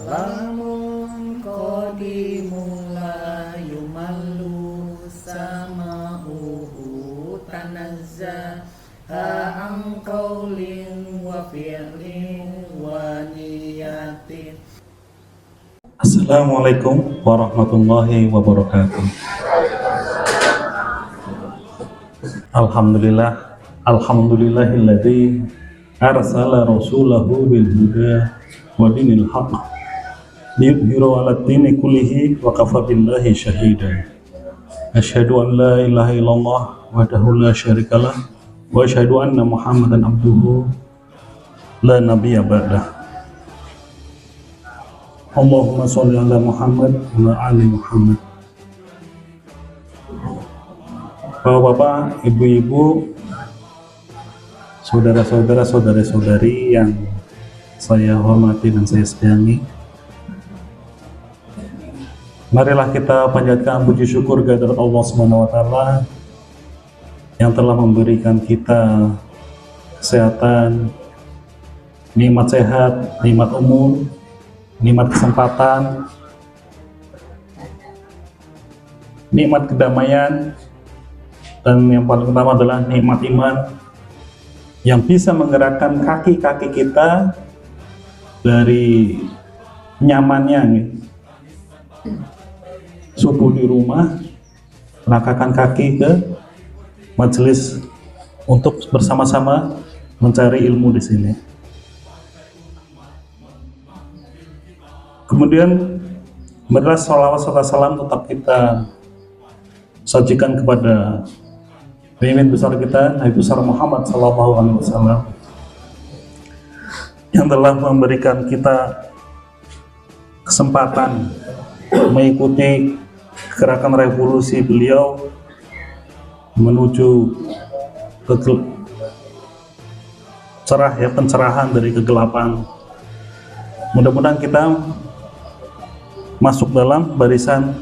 kalamun qadimun la yumallu sama'uhu tanazzaha an qawlin wa fi'lin wa niyatin. Assalamualaikum warahmatullahi wabarakatuh. Alhamdulillahilladzi arsala rasulahu bil huda wa dinil haqq liyudhhirahu 'alad dini kullihi wa kafa billahi shahida. Asyhadu an la ilaha illallah wahdahu la syarikalah wa asyhadu anna Muhammadan abduhu la nabiyya ba'dah. Allahumma sholli ala Muhammad wa ali Muhammad. Bapak-bapak, ibu-ibu, saudara-saudara, saudari-saudari yang saya hormati dan saya sayangi, marilah kita panjatkan puji syukur kehadirat Allah Subhanahu wa taala yang telah memberikan kita kesehatan, nikmat sehat, nikmat umur, nikmat kesempatan, nikmat kedamaian, dan yang paling utama adalah nikmat iman yang bisa menggerakkan kaki-kaki kita dari nyamannya subuh di rumah, melangkahkan kaki ke majelis untuk bersama-sama mencari ilmu di sini. Kemudian marilah sholawat serta salam tetap kita sajikan kepada pemimpin besar kita, Nabi besar Muhammad SAW, yang telah memberikan kita kesempatan mengikuti gerakan revolusi beliau menuju pencerahan dari kegelapan. Mudah-mudahan kita masuk dalam barisan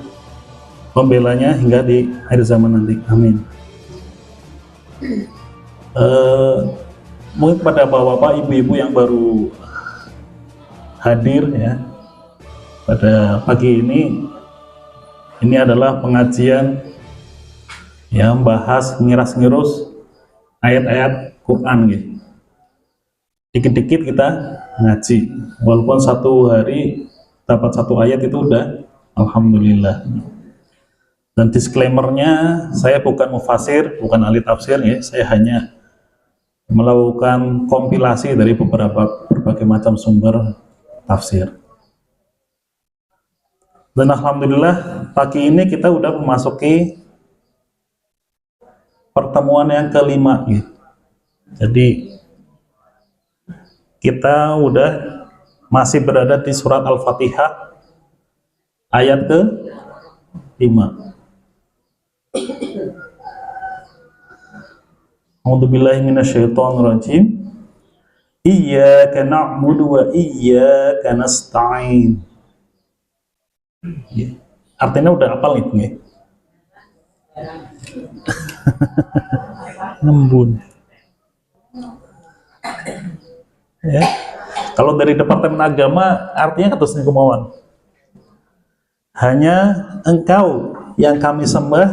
pembelanya hingga di akhir zaman nanti. Amin. Mungkin kepada bapak-bapak, ibu-ibu yang baru hadir ya pada pagi ini adalah pengajian yang membahas ngiras-ngirus ayat-ayat Quran gitu. Dikit-dikit kita ngaji, walaupun satu hari dapat satu ayat itu udah alhamdulillah. Dan disclaimernya, saya bukan mufasir, bukan ahli tafsir ya, saya hanya melakukan kompilasi dari berbagai macam sumber tafsir. Dan alhamdulillah pagi ini kita udah memasuki pertemuan yang kelima ya. Jadi kita udah masih berada di surat Al-Fatihah ayat ke-5. A'udzubillahi minasyaitonirrajim. Iyyaka na'budu wa iyyaka nasta'in. Ya. Artinya udah hafal itu ya. Ngembun. Ya. Kalau dari Departemen Agama artinya kata kemauan. Hanya Engkau yang kami sembah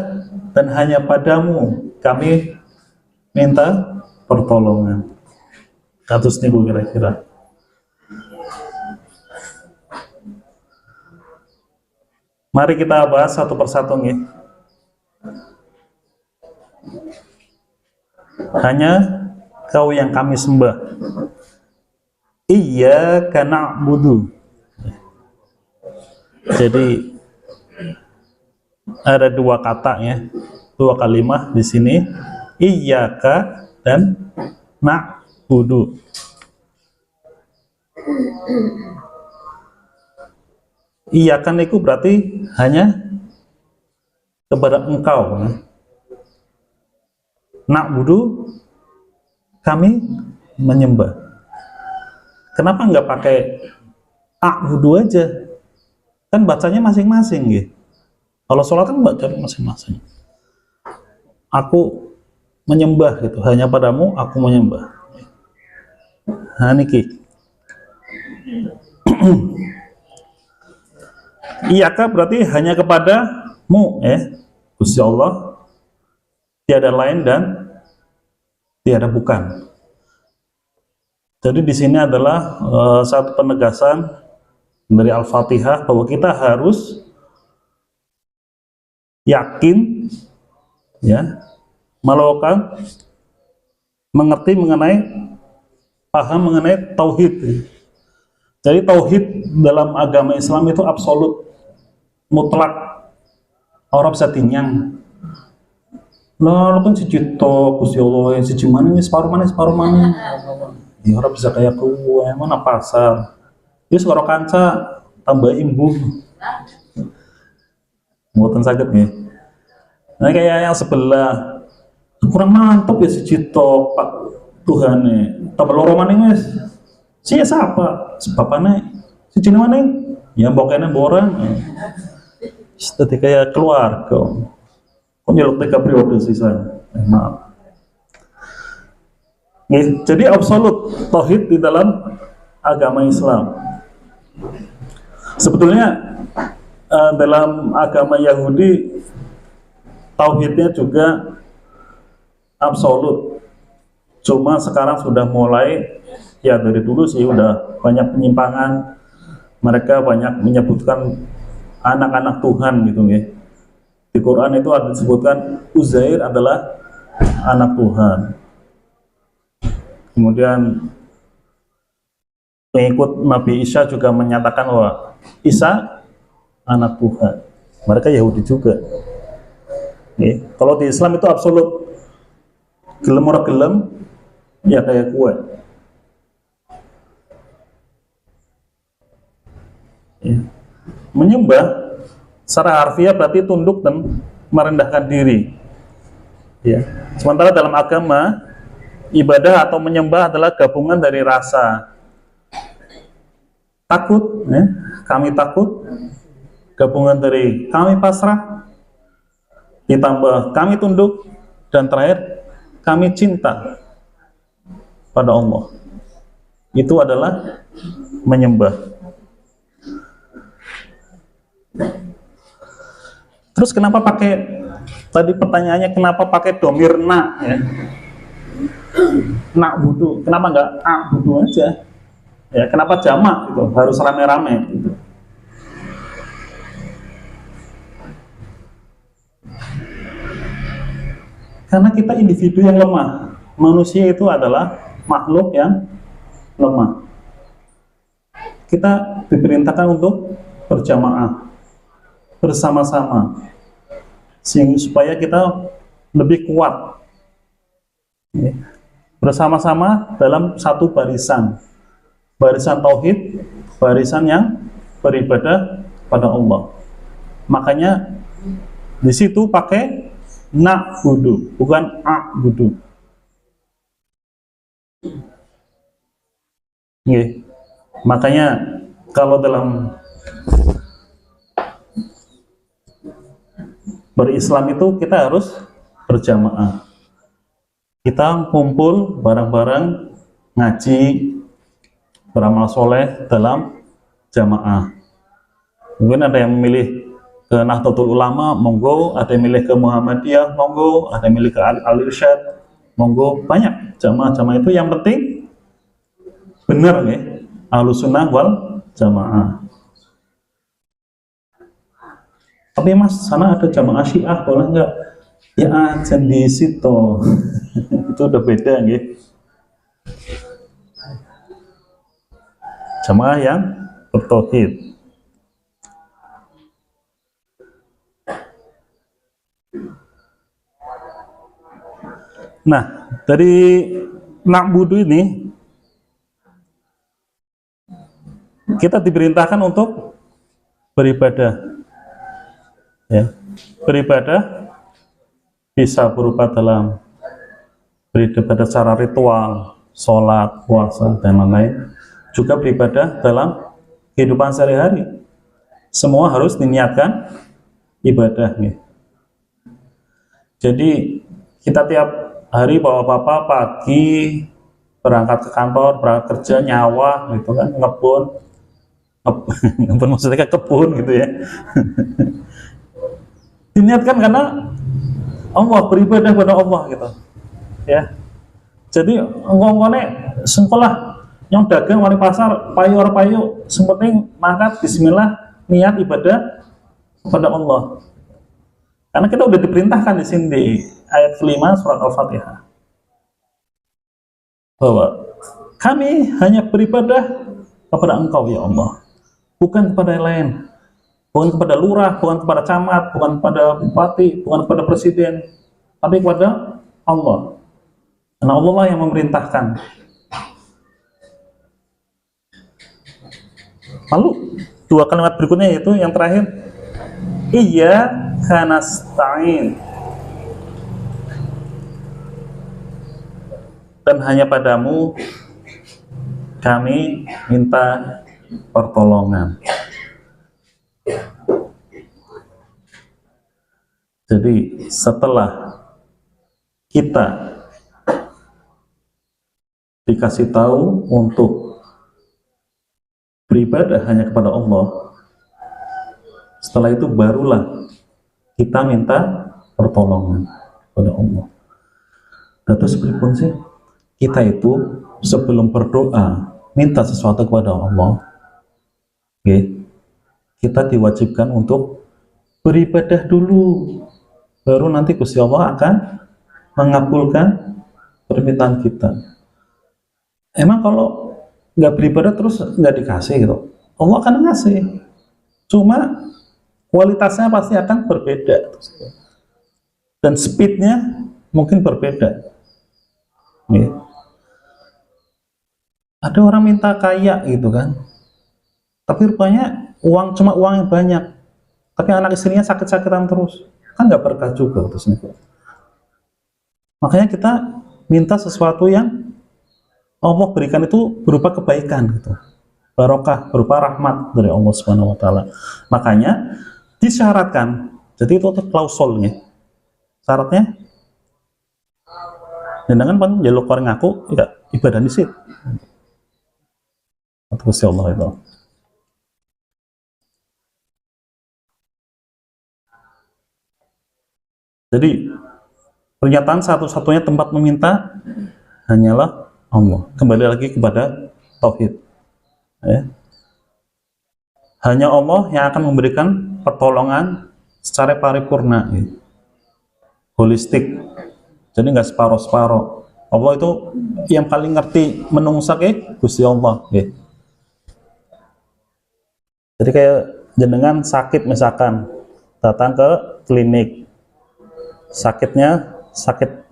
dan hanya padamu kami minta pertolongan. Katus nih kira-kira. Mari kita bahas satu persatu nih. Hanya Kau yang kami sembah. Iyyaka na'budu. Jadi ada dua kata ya, dua kalimat di sini, iyyaka dan na'budu. Iyyaka itu berarti hanya kepada Engkau. Na'budu, kami menyembah. Kenapa nggak pakai a'budu aja? Kan bacanya masing-masing gitu. Kalau sholat kan bacanya masing-masing. Aku menyembah gitu, hanya padamu aku menyembah. Nah niki. Iyaka berarti hanya kepadamu, Gusti Allah, tiada lain dan tiada bukan. Jadi di sini adalah satu penegasan dari Al-Fatihah bahwa kita harus yakin, melakukan, mengerti mengenai, paham mengenai tauhid. Jadi tauhid dalam agama Islam itu absolut, mutlak, orang bisa dinyang. Lah kan siji tok Gusti Allah, siji mana separuh mana. Ya orang bisa kayak kue, mana pasar. Ya sekarang kanca tambah imbuh. Mboten sakit nih. Nah kayak yang sebelah kurang mantap ya siji tok Pak Tuhane. Tambah loro maning wis. Sia siapa? Sebabane siji maning ya mbokene borang. Dadi kayak keluarga. Kok nyeluk 3 periode sisa. Maaf. Jadi absolut tauhid di dalam agama Islam. Sebetulnya dalam agama Yahudi tauhidnya juga absolut. Cuma sekarang sudah mulai, ya dari dulu sih udah banyak penyimpangan. Mereka banyak menyebutkan anak-anak Tuhan gitu ya. Di Quran itu ada disebutkan Uzair adalah anak Tuhan. Kemudian pengikut Nabi Isa juga menyatakan bahwa Isa anak Tuhan. Mereka Yahudi juga. Kalau di Islam itu absolut, gelem ora gelem ya kayak kue. Menyembah secara harfiah berarti tunduk dan merendahkan diri. Sementara dalam agama ibadah atau menyembah adalah gabungan dari rasa takut, kami takut, gabungan dari kami pasrah, ditambah kami tunduk, dan terakhir kami cinta pada Allah. Itu adalah menyembah. Terus kenapa pakai, tadi pertanyaannya kenapa pakai domir na, nak budu, kenapa enggak budu aja? Kenapa jamak gitu, harus rame-rame gitu. Karena kita individu yang lemah. Manusia itu adalah makhluk yang lemah. Kita diperintahkan untuk berjamaah, bersama-sama, supaya kita lebih kuat, bersama-sama dalam satu barisan tauhid, barisan yang beribadah pada Allah. Makanya di situ pakai na'budu, bukan a'budu. Makanya kalau dalam berislam itu kita harus berjamaah. Kita kumpul bareng-bareng ngaji, beramal soleh dalam jamaah. Mungkin ada yang memilih ke Nahdlatul Ulama, monggo. Ada yang milih ke Muhammadiyah, monggo. Ada yang milih ke Al-Irsyad, monggo. Banyak jamaah-jamaah itu, yang penting benar Ahlus Sunnah wal Jamaah. Tapi mas, sana ada jamaah Syiah, boleh nggak? Ya aja di situ. Itu udah beda jamaah yang bertauhid. Nah, dari na'budu ini kita diperintahkan untuk beribadah. Beribadah bisa berupa dalam beribadah secara ritual, sholat, puasa, dan lain-lain. Juga beribadah dalam kehidupan sehari-hari. Semua harus diniatkan ibadah. Jadi kita tiap hari bapak-bapak pagi berangkat ke kantor, berangkat kerja, nyawa gitu kan, ngebon. Apa maksudnya kayak kebun gitu ya. Diniatkan karena Allah, beribadah kepada Allah gitu. Ya. Jadi engkau-engkone sekolah yang dagang wali pasar payu sempenting mangkat bismillah niat ibadah kepada Allah. Karena kita udah diperintahkan di sini di ayat kelima surat Al-Fatihah bahwa kami hanya beribadah kepada Engkau ya Allah, bukan kepada yang lain, bukan kepada lurah, bukan kepada camat, bukan kepada bupati, bukan kepada presiden, tapi kepada Allah. Karena Allah lah yang memerintahkan. Lalu dua kalimat berikutnya yaitu yang terakhir, iyyaka nasta'in, dan hanya padamu kami minta pertolongan. Jadi setelah kita dikasih tahu untuk beribadah hanya kepada Allah, setelah itu barulah kita minta pertolongan kepada Allah. Nah, terus berikut sih kita itu sebelum berdoa minta sesuatu kepada Allah, kita diwajibkan untuk beribadah dulu, baru nanti Gusti Allah akan mengabulkan permintaan kita. Emang kalau nggak beribadah terus nggak dikasih gitu, Allah akan ngasih, cuma kualitasnya pasti akan berbeda dan speednya mungkin berbeda. Ada orang minta kaya gitu kan, tapi rupanya cuma uang yang banyak, tapi anak istrinya sakit-sakitan terus, kan nggak berkah juga terus nih. Makanya kita minta sesuatu yang Allah berikan itu berupa kebaikan gitu, barokah, berupa rahmat dari Allah Subhanahu wa taala. Makanya disyaratkan, jadi itu klausulnya. Syaratnya jangan pan jaluk orang ngaku ya ibadah nisit. Gusti Allah itu. Jadi pernyataan satu-satunya tempat meminta hanyalah Allah. Kembali lagi kepada tauhid. Ya. Hanya Allah yang akan memberikan pertolongan secara paripurna, ya. Holistik. Jadi nggak separoh-separoh. Allah itu yang paling ngerti menungsa Gusti Allah. Ya. Jadi kayak jenengan sakit misalkan, datang ke klinik, sakitnya sakit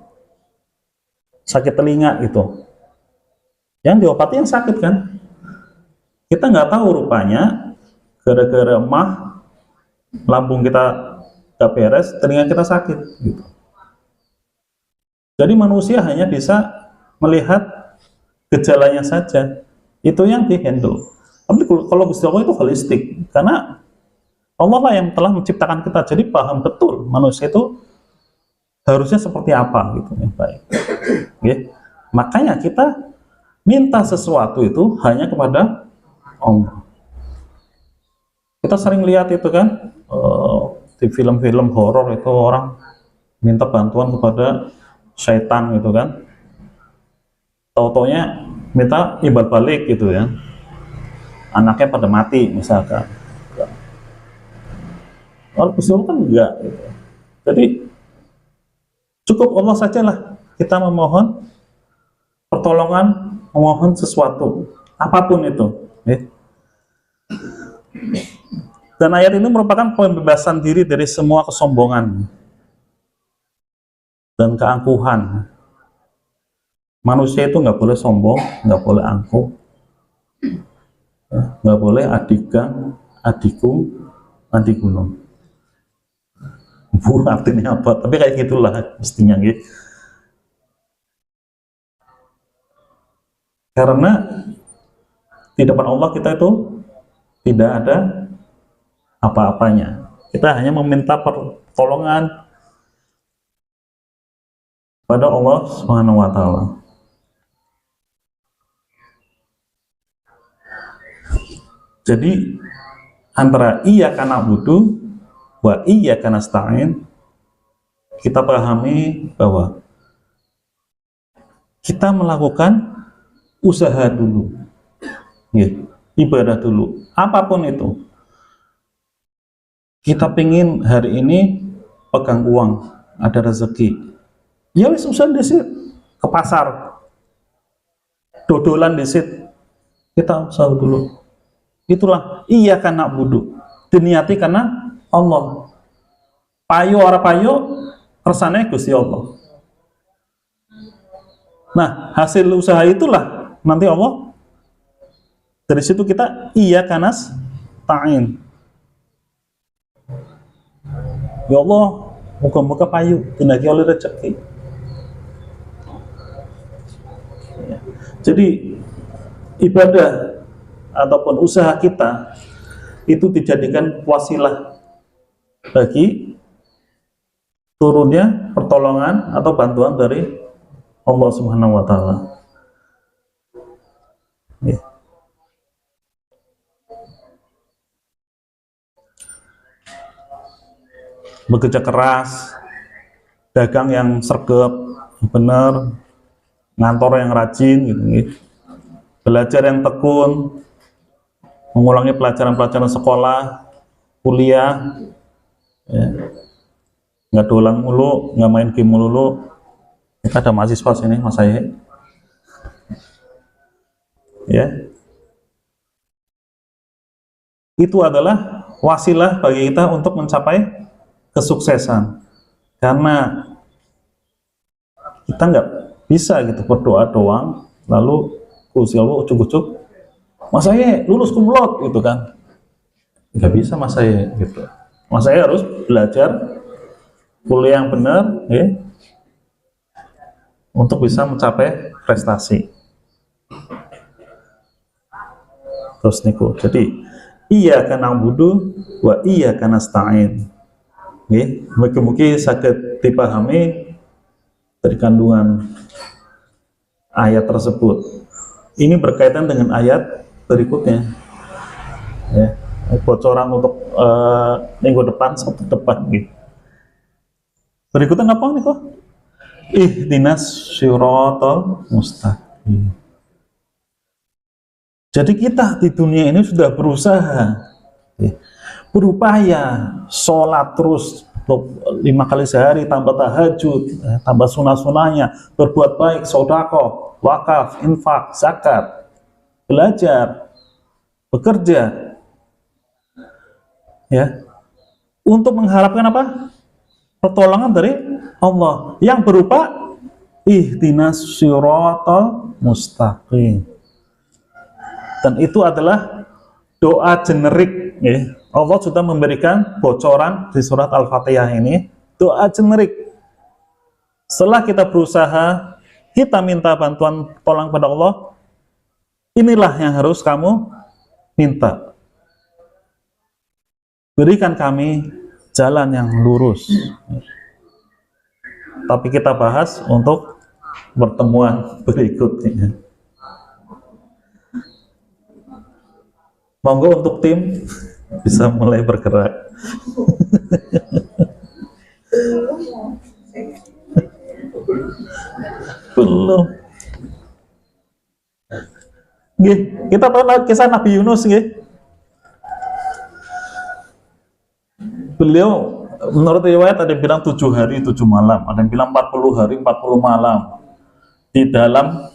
telinga gitu, yang diobati yang sakit kan, kita nggak tahu rupanya gara-gara lambung kita nggak beres, telinga kita sakit gitu. Jadi manusia hanya bisa melihat gejalanya saja, itu yang dihandle. Tapi kalau Gusti Allah itu holistik, karena Allah lah yang telah menciptakan kita, jadi paham betul manusia itu harusnya seperti apa gitu yang baik. Ya. Makanya kita minta sesuatu itu hanya kepada Allah. Kita sering lihat itu kan di film-film horor itu orang minta bantuan kepada syaitan gitu kan, tau-taunya minta imbal balik gitu ya, anaknya pada mati misalkan. Kalau Gusti Allah kan enggak gitu. Jadi cukup Allah sajalah kita memohon pertolongan, memohon sesuatu apapun itu, ya. Dan ayat ini merupakan pembebasan diri dari semua kesombongan dan keangkuhan. Manusia itu nggak boleh sombong, nggak boleh angkuh, nggak boleh adigang, adikum, adigunung. Bu, artinya apa? Tapi kayak gitulah mestinya gitu. Karena di depan Allah kita itu tidak ada apa-apanya. Kita hanya meminta pertolongan pada Allah Subhanahu wa taala. Jadi antara iyyaka na'budu wa iyyaka nasta'in, kita pahami bahwa kita melakukan usaha dulu, ya, ibadah dulu, apapun itu. Kita pingin hari ini pegang uang, ada rezeki, ya wis usah disit ke pasar, dodolan disit, kita usaha dulu. Itulah iyyaka na'budu, diniati karena Allah. Payo ora payo kersane Gusti Allah. Nah, hasil usaha itulah nanti Allah, dari situ kita iyyaka nasta'in. Ya Allah, moga-moga payu tindak oleh rezeki. Jadi ibadah ataupun usaha kita itu dijadikan wasilah bagi turunnya pertolongan atau bantuan dari Allah Subhanahu wa Ta'ala. Ya. Bekerja keras, dagang yang sregep, benar, ngantor yang rajin, gitu. Belajar yang tekun, mengulangi pelajaran-pelajaran sekolah, kuliah, ya. Nggak dolan mulu, nggak main game mulu. Kita ada mahasiswa sini, Mas Aye. Ya, itu adalah wasilah bagi kita untuk mencapai kesuksesan, karena kita nggak bisa gitu berdoa doang lalu Gusti Allah ujuk-ujuk Mas Aye lulus cum laude gitu kan, nggak bisa Mas Aye gitu. Mas Aye harus belajar kuliah yang benar, ya, untuk bisa mencapai prestasi. Terus niku, jadi iyyaka na'budu wa iyyaka nasta'in. Mungkin sakit dipahami dari kandungan ayat tersebut. Ini berkaitan dengan ayat berikutnya, ya, bocoran untuk minggu depan, Sabtu depan gitu. Berikutnya apa nih kok? Ihdinas syiratal mustaqim. Jadi kita di dunia ini sudah berusaha, ya, berupaya sholat terus 5 kali sehari, tambah tahajud, tambah sunah-sunahnya, berbuat baik, sedekah, wakaf, infak, zakat, belajar, bekerja, ya, untuk mengharapkan apa? Pertolongan dari Allah yang berupa ihdinas syiratal mustaqim. Dan itu adalah doa generik, ya. Allah sudah memberikan bocoran di surat Al-Fatihah ini, doa generik. Setelah kita berusaha, kita minta bantuan tolong pada Allah, inilah yang harus kamu minta. Berikan kami jalan yang lurus. Tapi kita bahas untuk pertemuan berikutnya. Monggo untuk tim bisa mulai bergerak. Belum. Kita tahu kisah Nabi Yunus, beliau menurut riwayat ada yang bilang 7 hari 7 malam, ada yang bilang 40 hari 40 malam di dalam,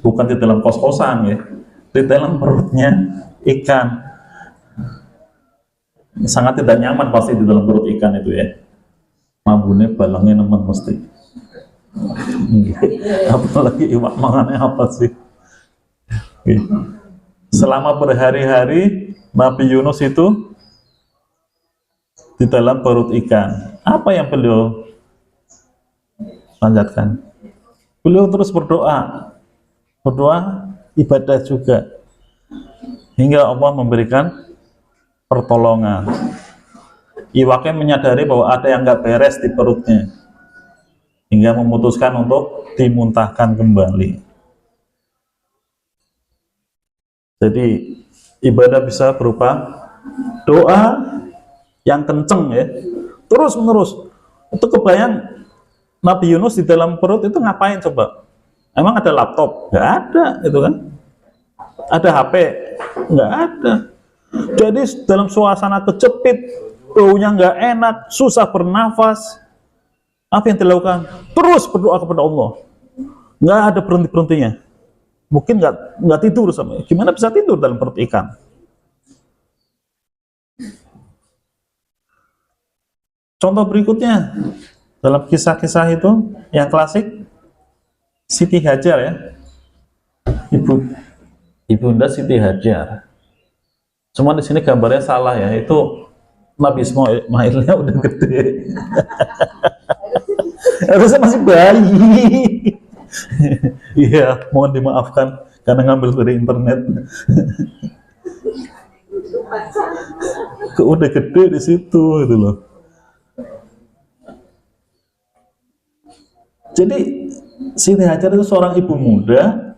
bukan di dalam kos-kosan, ya, di dalam perutnya ikan. Sangat tidak nyaman pasti di dalam perut ikan itu, ya. Mabune balangnya nemen mesti. Apalagi iwak mangannya apa sih? Selama berhari-hari Nabi Yunus itu di dalam perut ikan. Apa yang beliau panjatkan? Beliau terus berdoa, ibadah juga, hingga Allah memberikan pertolongan. Iwaknya menyadari bahwa ada yang nggak beres di perutnya, hingga memutuskan untuk dimuntahkan kembali. Jadi Ibadah bisa berupa doa yang kenceng ya, terus menerus. Itu kebayang Nabi Yunus di dalam perut itu ngapain coba? Emang ada laptop? Nggak ada, itu kan? Ada HP? Nggak ada. Jadi dalam suasana kecepit, baunya nggak enak, susah bernafas, apa yang dilakukan? Terus berdoa kepada Allah. Nggak ada berhenti-berhentinya. Mungkin nggak tidur sama. Gimana bisa tidur dalam perut ikan? Contoh berikutnya dalam kisah-kisah itu yang klasik, Siti Hajar ya, ibunda Siti Hajar. Cuma di sini gambarnya salah ya, itu Nabi Ismailnya udah gede, harusnya masih bayi. Iya, mohon dimaafkan karena ngambil dari internet. Udah gede di situ gitu loh. Jadi Siti Hajar itu seorang ibu muda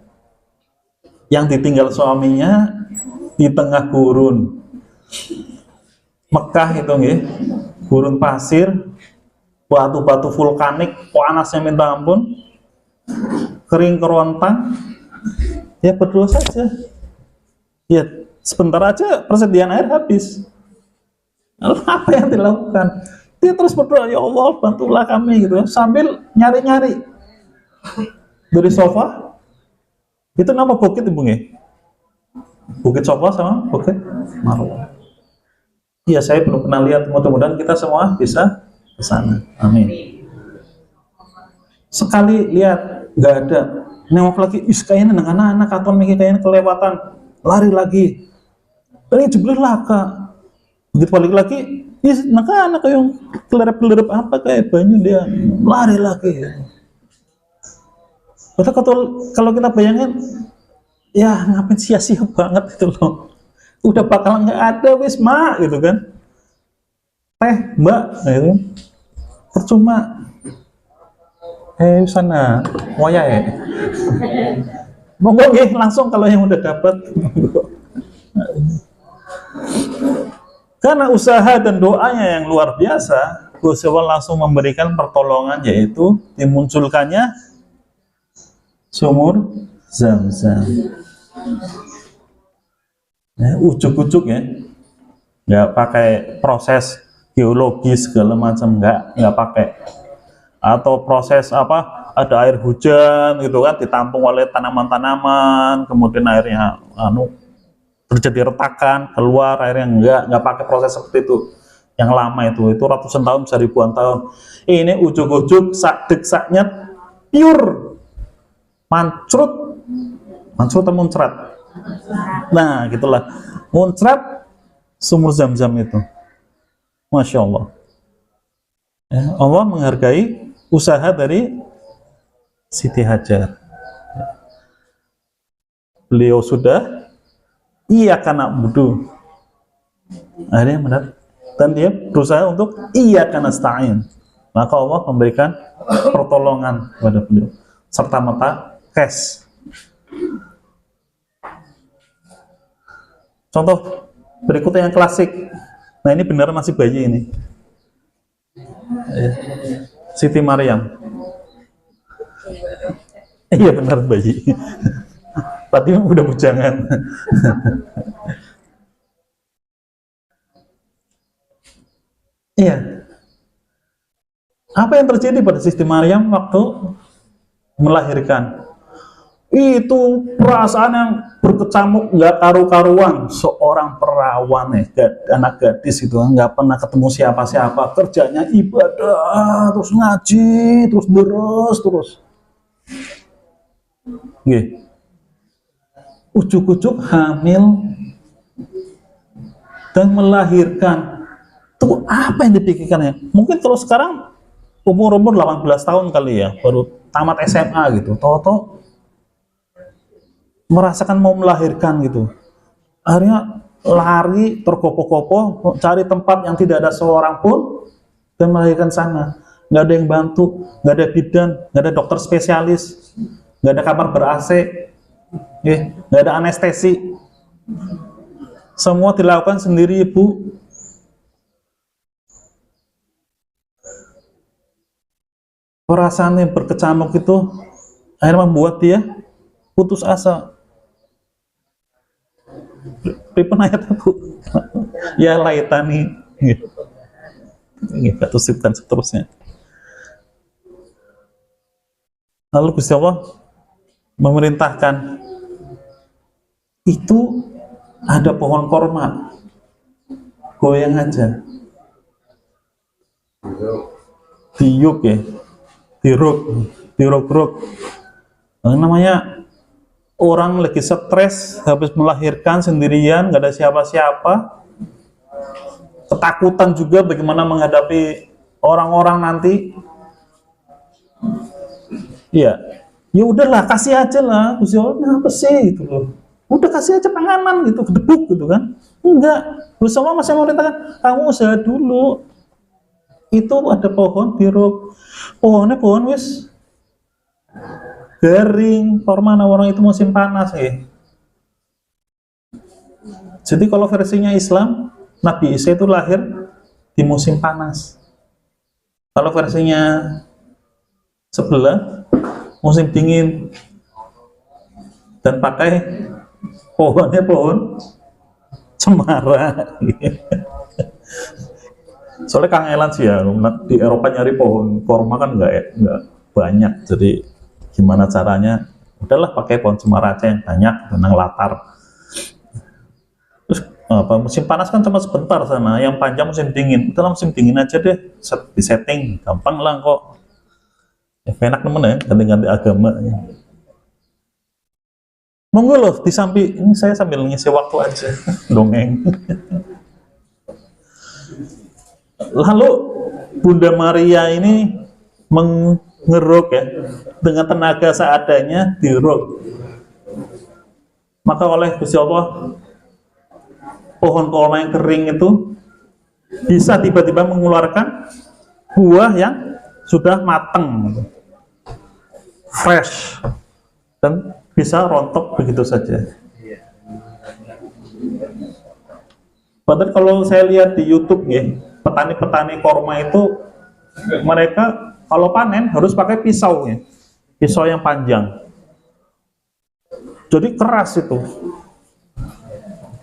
yang ditinggal suaminya di tengah gurun Mekah itu nggih, gurun pasir, batu-batu vulkanik, panasnya minta ampun, kering kerontang, ya berdoa saja. Ya sebentar aja persediaan air habis. Lalu apa yang dilakukan? Dia terus berdoa, ya Allah bantulah kami gitu, sambil nyari-nyari dari sofa. Itu nama bukit ibu nggih? Bukit Sofa sama Bukit Marwah. Iya, saya belum pernah lihat, mudah-mudahan kita semua bisa ke sana. Amin. Sekali lihat nggak ada, nengok lagi, kayaknya nang anak-anak atau mikir kayaknya kelewatan, lari lagi. Ini jeblir laka. Begitu balik lagi, anak-anak yang kelerep-kelerep apa kayak banyu, dia lari lagi. Kalau kita bayangin, ya ngapain sia-sia banget itu loh. Udah bakal nggak ada wis mak gitu kan. Mbak gitu. Percuma. Sana waya ya. Monggo nggih langsung kalau yang udah dapat. Karena usaha dan doanya yang luar biasa, Gusti Allah langsung memberikan pertolongan, yaitu dimunculkannya sumur Zam-Zam. Ya, ujuk-ujuk ya, nggak pakai proses geologis segala macam, nggak pakai, atau proses apa, ada air hujan gitu kan, ditampung oleh tanaman-tanaman, kemudian airnya terjadi retakan, keluar airnya, nggak pakai proses seperti itu yang lama itu ratusan tahun, bisa ribuan tahun. Ini ujuk-ujuk sak saknya pure mancrut atau muncrat. Nah gitulah, muncrat sumur Zam-Zam itu. Masya Allah ya, Allah menghargai usaha dari Siti Hajar. Beliau sudah karena budu, akhirnya benar, dan dia berusaha untuk karena nasta'in, maka Allah memberikan pertolongan kepada beliau serta mata cash. Contoh berikutnya yang klasik, nah ini benar masih bayi ini, Siti Maryam. Iya benar bayi. Tadi udah bujangan. Iya. Apa yang terjadi pada Siti Maryam waktu melahirkan? Itu perasaan yang berkecamuk, nggak karu-karuan. Seorang perawan anak gadis itu nggak pernah ketemu siapa-siapa, kerjanya ibadah, terus ngaji, terus terus. Nggih. Ujuk-ujuk hamil dan melahirkan. Itu apa yang dipikirkannya? Mungkin kalau sekarang umur 18 tahun kali ya, baru tamat SMA gitu, tahu-tahu merasakan mau melahirkan gitu. Akhirnya lari tergopoh-gopoh cari tempat yang tidak ada seorang pun dan melahirkan sana. Nggak ada yang bantu, nggak ada bidan, nggak ada dokter spesialis, nggak ada kamar ber-AC, nggak ada anestesi. Semua dilakukan sendiri, Ibu. Perasaan yang berkecamuk itu akhirnya membuat dia putus asa. Pripun ayat Bu? Ya laitani. Gitu dan seterusnya. Lalu Gusti Allah memerintahkan, itu ada pohon korma, goyang aja, diuk ya, diruk. Namanya orang lagi stres, habis melahirkan sendirian, nggak ada siapa-siapa, ketakutan juga bagaimana menghadapi orang-orang nanti. Ya udahlah, kasih aja lah, Gusti Allah, apa sih itu loh. Udah kasih aja panganan gitu, gedebuk gitu kan. Enggak, Gusti Allah masih memerintahkan, kamu usaha dulu. Itu ada pohon diruk, pohonnya pohon wis garing, korma orang itu musim panas ya. Jadi kalau versinya Islam, Nabi Isa itu lahir di musim panas. Kalau versinya sebelah, musim dingin. Dan pakai pohonnya pohon cemara. Soalnya kangelan sih ya, di Eropa nyari pohon korma kan nggak banyak, jadi gimana caranya? Udahlah pakai pohon cemara aja yang banyak, benang latar. Terus musim panas kan cuma sebentar sana, yang panjang musim dingin. Udahlah musim dingin aja deh, di setting, gampang lah kok. Ya, enak temen ya, ganti-ganti agama. Ya. Monggo loh, ini saya sambil ngisi waktu aja, dongeng. Lalu Bunda Maria ini mengeruk ya, dengan tenaga seadanya diruk. Maka oleh Gusti Allah, pohon korma yang kering itu bisa tiba-tiba mengeluarkan buah yang sudah matang, fresh, dan bisa rontok begitu saja. Padahal kalau saya lihat di YouTube ya, petani-petani korma itu mereka kalau panen harus pakai pisau ya, pisau yang panjang. Jadi keras itu.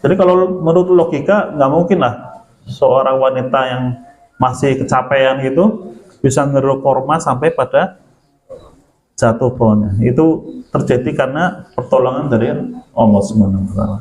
Jadi kalau menurut logika nggak mungkin lah seorang wanita yang masih kecapean gitu bisa ngeruk korma sampai pada jatuh pohonnya. Itu terjadi karena pertolongan dari Allah Subhanahu wa Ta'ala.